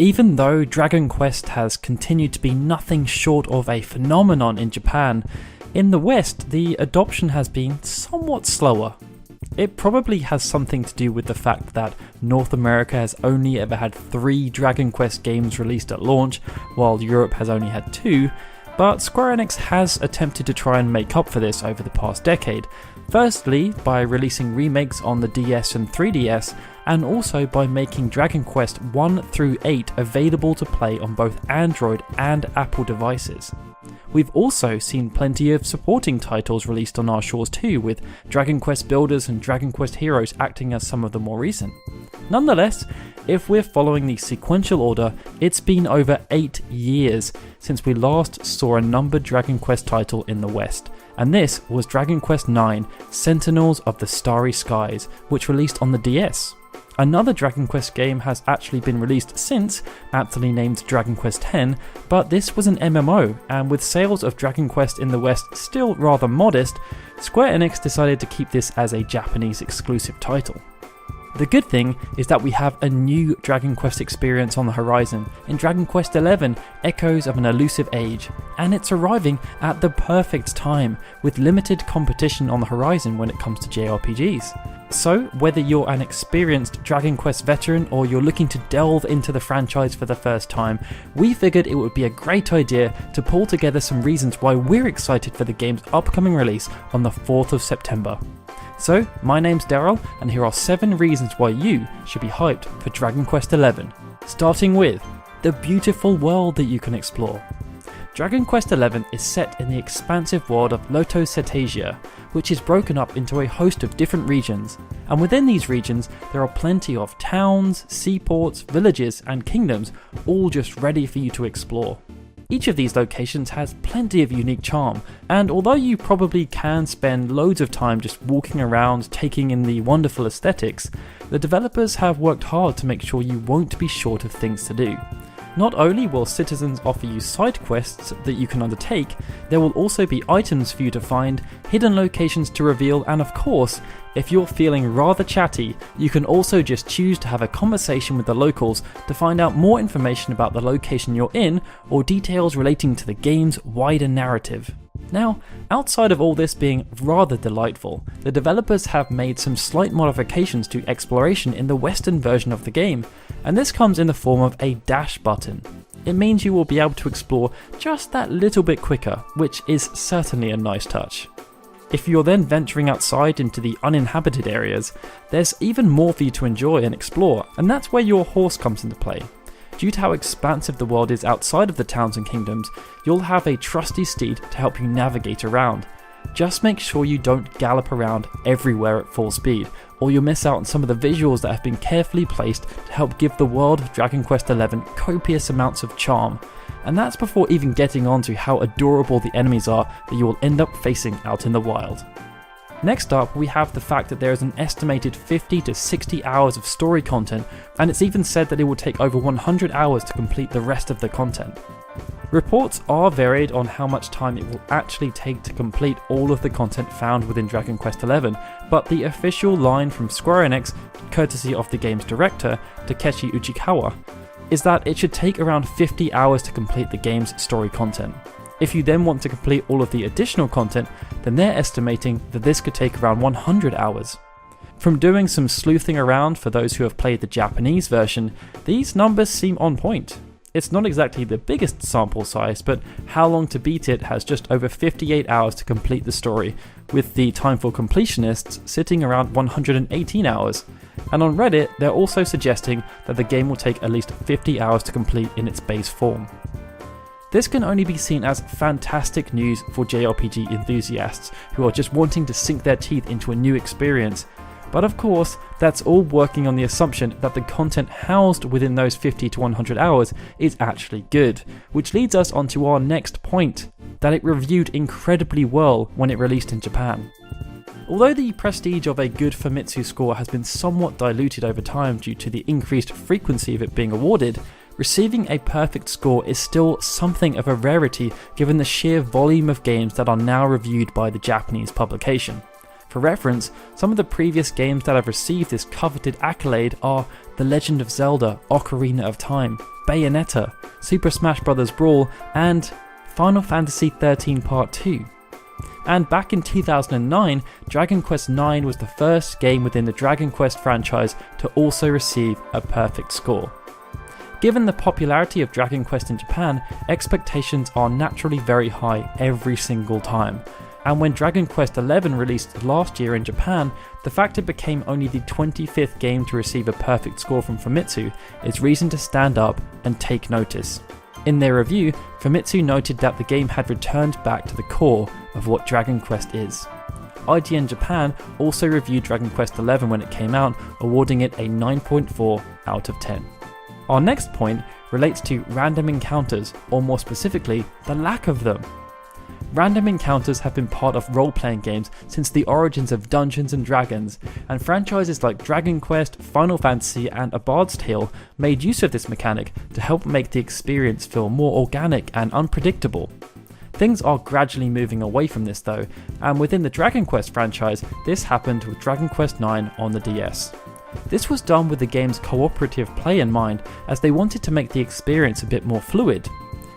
Even though Dragon Quest has continued to be nothing short of a phenomenon in Japan, in the West the adoption has been somewhat slower. It probably has something to do with the fact that North America has only ever had 3 Dragon Quest games released at launch, while Europe has only had 2, but Square Enix has attempted to try and make up for this over the past decade. Firstly, by releasing remakes on the DS and 3DS, and also by making Dragon Quest 1 through 8 available to play on both Android and Apple devices. We've also seen plenty of supporting titles released on our shores too, with Dragon Quest Builders and Dragon Quest Heroes acting as some of the more recent. Nonetheless, if we're following the sequential order, it's been over 8 years since we last saw a numbered Dragon Quest title in the West, and this was Dragon Quest IX Sentinels of the Starry Skies, which released on the DS. Another Dragon Quest game has actually been released since, aptly named Dragon Quest X, but this was an MMO, and with sales of Dragon Quest in the West still rather modest, Square Enix decided to keep this as a Japanese exclusive title. The good thing is that we have a new Dragon Quest experience on the horizon in Dragon Quest XI Echoes of an Elusive Age, and it's arriving at the perfect time with limited competition on the horizon when it comes to JRPGs. So whether you're an experienced Dragon Quest veteran or you're looking to delve into the franchise for the first time, we figured it would be a great idea to pull together some reasons why we're excited for the game's upcoming release on the 4th of September. So, my name's Daryl, and here are 7 reasons why you should be hyped for Dragon Quest XI, starting with the beautiful world that you can explore. Dragon Quest XI is set in the expansive world of Loto Cetasia, which is broken up into a host of different regions, and within these regions there are plenty of towns, seaports, villages and kingdoms, all just ready for you to explore. Each of these locations has plenty of unique charm, and although you probably can spend loads of time just walking around taking in the wonderful aesthetics, the developers have worked hard to make sure you won't be short of things to do. Not only will citizens offer you side quests that you can undertake, there will also be items for you to find, hidden locations to reveal, and of course, if you're feeling rather chatty, you can also just choose to have a conversation with the locals to find out more information about the location you're in or details relating to the game's wider narrative. Now, outside of all this being rather delightful, the developers have made some slight modifications to exploration in the Western version of the game, and this comes in the form of a dash button. It means you will be able to explore just that little bit quicker, which is certainly a nice touch. If you're then venturing outside into the uninhabited areas, there's even more for you to enjoy and explore, and that's where your horse comes into play. Due to how expansive the world is outside of the towns and kingdoms, you'll have a trusty steed to help you navigate around. Just make sure you don't gallop around everywhere at full speed, or you'll miss out on some of the visuals that have been carefully placed to help give the world of Dragon Quest XI copious amounts of charm. And that's before even getting on to how adorable the enemies are that you will end up facing out in the wild. Next up, we have the fact that there is an estimated 50 to 60 hours of story content, and it's even said that it will take over 100 hours to complete the rest of the content. Reports are varied on how much time it will actually take to complete all of the content found within Dragon Quest XI, but the official line from Square Enix, courtesy of the game's director, Takeshi Uchikawa, is that it should take around 50 hours to complete the game's story content. If you then want to complete all of the additional content, then they're estimating that this could take around 100 hours. From doing some sleuthing around for those who have played the Japanese version, these numbers seem on point. It's not exactly the biggest sample size, but How Long to Beat It has just over 58 hours to complete the story, with the time for completionists sitting around 118 hours. And on Reddit, they're also suggesting that the game will take at least 50 hours to complete in its base form. This can only be seen as fantastic news for JRPG enthusiasts who are just wanting to sink their teeth into a new experience. But of course, that's all working on the assumption that the content housed within those 50 to 100 hours is actually good, which leads us on to our next point, that it reviewed incredibly well when it released in Japan. Although the prestige of a good Famitsu score has been somewhat diluted over time due to the increased frequency of it being awarded, receiving a perfect score is still something of a rarity given the sheer volume of games that are now reviewed by the Japanese publication. For reference, some of the previous games that have received this coveted accolade are The Legend of Zelda, Ocarina of Time, Bayonetta, Super Smash Bros. Brawl, and Final Fantasy XIII Part 2. And back in 2009, Dragon Quest IX was the first game within the Dragon Quest franchise to also receive a perfect score. Given the popularity of Dragon Quest in Japan, expectations are naturally very high every single time. And when Dragon Quest XI released last year in Japan, the fact it became only the 25th game to receive a perfect score from Famitsu is reason to stand up and take notice. In their review, Famitsu noted that the game had returned back to the core of what Dragon Quest is. IGN Japan also reviewed Dragon Quest XI when it came out, awarding it a 9.4 out of 10. Our next point relates to random encounters, or more specifically, the lack of them. Random encounters have been part of role-playing games since the origins of Dungeons & Dragons, and franchises like Dragon Quest, Final Fantasy and A Bard's Tale made use of this mechanic to help make the experience feel more organic and unpredictable. Things are gradually moving away from this though, and within the Dragon Quest franchise, this happened with Dragon Quest IX on the DS. This was done with the game's cooperative play in mind, as they wanted to make the experience a bit more fluid.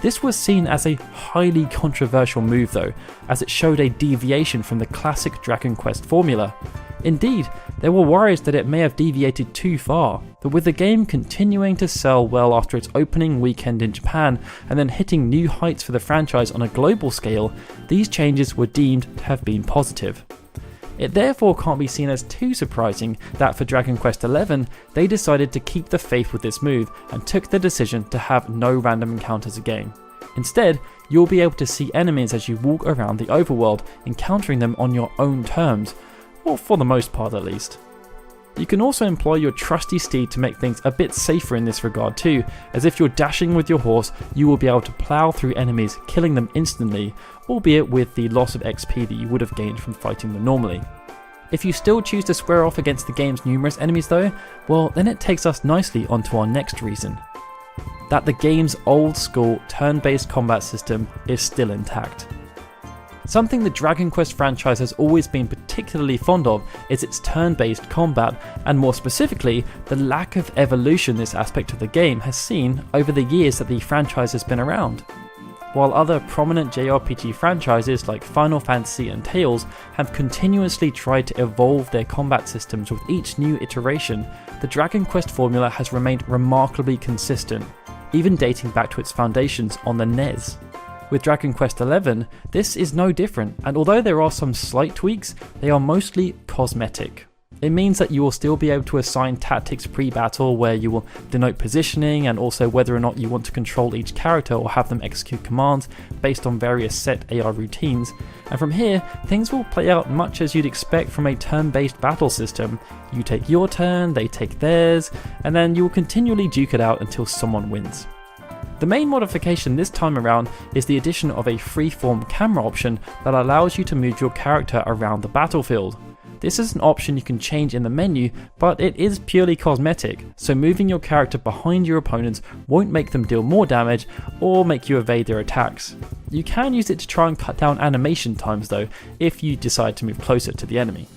This was seen as a highly controversial move though, as it showed a deviation from the classic Dragon Quest formula. Indeed, there were worries that it may have deviated too far, but with the game continuing to sell well after its opening weekend in Japan and then hitting new heights for the franchise on a global scale, these changes were deemed to have been positive. It therefore can't be seen as too surprising that for Dragon Quest XI, they decided to keep the faith with this move and took the decision to have no random encounters again. Instead, you'll be able to see enemies as you walk around the overworld, encountering them on your own terms, or for the most part at least. You can also employ your trusty steed to make things a bit safer in this regard too, as if you're dashing with your horse, you will be able to plough through enemies, killing them instantly, albeit with the loss of XP that you would have gained from fighting them normally. If you still choose to square off against the game's numerous enemies though, well then it takes us nicely onto our next reason. That the game's old school turn-based combat system is still intact. Something the Dragon Quest franchise has always been particularly fond of is its turn-based combat, and more specifically, the lack of evolution this aspect of the game has seen over the years that the franchise has been around. While other prominent JRPG franchises like Final Fantasy and Tales have continuously tried to evolve their combat systems with each new iteration, the Dragon Quest formula has remained remarkably consistent, even dating back to its foundations on the NES. With Dragon Quest XI, this is no different, and although there are some slight tweaks, they are mostly cosmetic. It means that you will still be able to assign tactics pre-battle where you will denote positioning and also whether or not you want to control each character or have them execute commands based on various set AR routines, and from here, things will play out much as you'd expect from a turn-based battle system. You take your turn, they take theirs, and then you will continually duke it out until someone wins. The main modification this time around is the addition of a freeform camera option that allows you to move your character around the battlefield. This is an option you can change in the menu, but it is purely cosmetic, so moving your character behind your opponents won't make them deal more damage or make you evade their attacks. You can use it to try and cut down animation times though, if you decide to move closer to the enemy.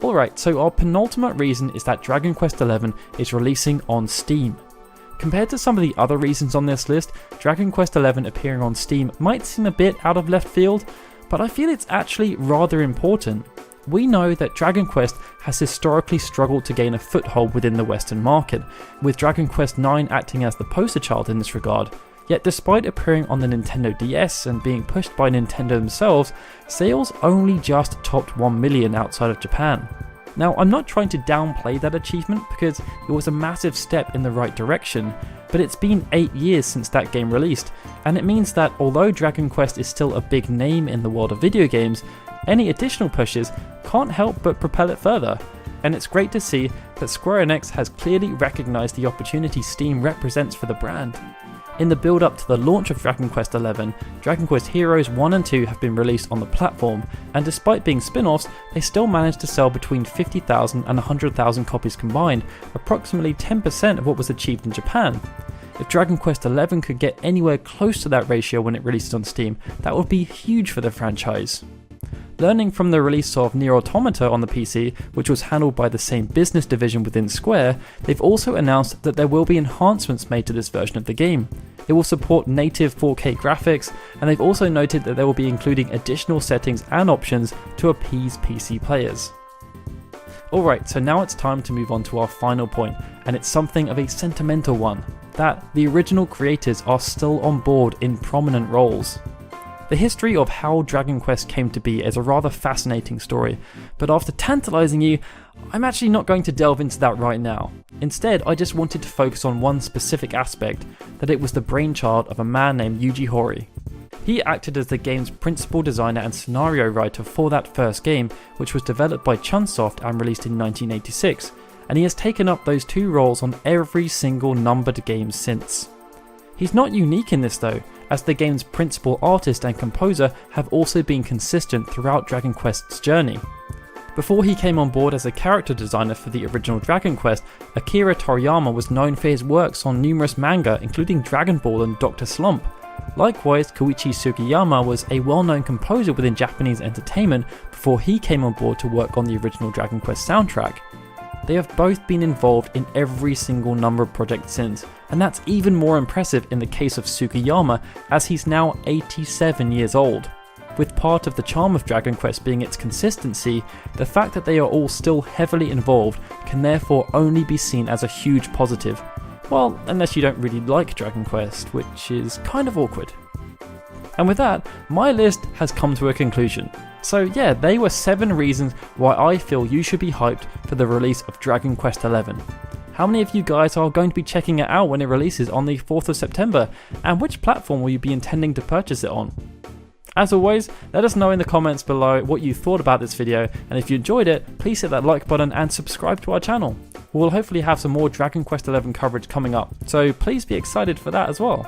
Alright, so our penultimate reason is that Dragon Quest XI is releasing on Steam. Compared to some of the other reasons on this list, Dragon Quest XI appearing on Steam might seem a bit out of left field, but I feel it's actually rather important. We know that Dragon Quest has historically struggled to gain a foothold within the Western market, with Dragon Quest IX acting as the poster child in this regard. Yet despite appearing on the Nintendo DS and being pushed by Nintendo themselves, sales only just topped 1 million outside of Japan. Now, I'm not trying to downplay that achievement because it was a massive step in the right direction, but it's been 8 years since that game released, and it means that although Dragon Quest is still a big name in the world of video games, any additional pushes can't help but propel it further. And it's great to see that Square Enix has clearly recognised the opportunity Steam represents for the brand. In the build up to the launch of Dragon Quest XI, Dragon Quest Heroes 1 and 2 have been released on the platform, and despite being spin-offs, they still managed to sell between 50,000 and 100,000 copies combined, approximately 10% of what was achieved in Japan. If Dragon Quest XI could get anywhere close to that ratio when it releases on Steam, that would be huge for the franchise. Learning from the release of Nier Automata on the PC, which was handled by the same business division within Square, they've also announced that there will be enhancements made to this version of the game. It will support native 4K graphics, and they've also noted that they will be including additional settings and options to appease PC players. Alright, so now it's time to move on to our final point, and it's something of a sentimental one, that the original creators are still on board in prominent roles. The history of how Dragon Quest came to be is a rather fascinating story, but after tantalising you, I'm actually not going to delve into that right now. Instead, I just wanted to focus on one specific aspect, that it was the brainchild of a man named Yuji Horii. He acted as the game's principal designer and scenario writer for that first game, which was developed by Chunsoft and released in 1986, and he has taken up those two roles on every single numbered game since. He's not unique in this though, as the game's principal artist and composer have also been consistent throughout Dragon Quest's journey. Before he came on board as a character designer for the original Dragon Quest, Akira Toriyama was known for his works on numerous manga including Dragon Ball and Dr. Slump. Likewise, Koichi Sugiyama was a well-known composer within Japanese entertainment before he came on board to work on the original Dragon Quest soundtrack. They have both been involved in every single number of projects since, and that's even more impressive in the case of Sugiyama, as he's now 87 years old. With part of the charm of Dragon Quest being its consistency, the fact that they are all still heavily involved can therefore only be seen as a huge positive. Well, unless you don't really like Dragon Quest, which is kind of awkward. And with that, my list has come to a conclusion. So yeah, they were 7 reasons why I feel you should be hyped for the release of Dragon Quest XI. How many of you guys are going to be checking it out when it releases on the 4th of September? And which platform will you be intending to purchase it on? As always, let us know in the comments below what you thought about this video, and if you enjoyed it, please hit that like button and subscribe to our channel. We'll hopefully have some more Dragon Quest XI coverage coming up, so please be excited for that as well.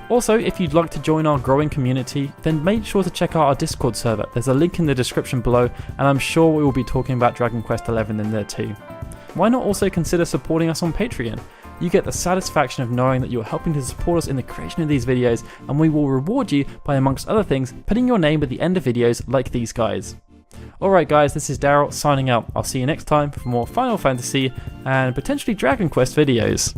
Also, if you'd like to join our growing community, then make sure to check out our Discord server. There's a link in the description below, and I'm sure we will be talking about Dragon Quest XI in there too. Why not also consider supporting us on Patreon? You get the satisfaction of knowing that you're helping to support us in the creation of these videos, and we will reward you by, amongst other things, putting your name at the end of videos like these guys. Alright guys, this is Daryl signing out. I'll see you next time for more Final Fantasy and potentially Dragon Quest videos.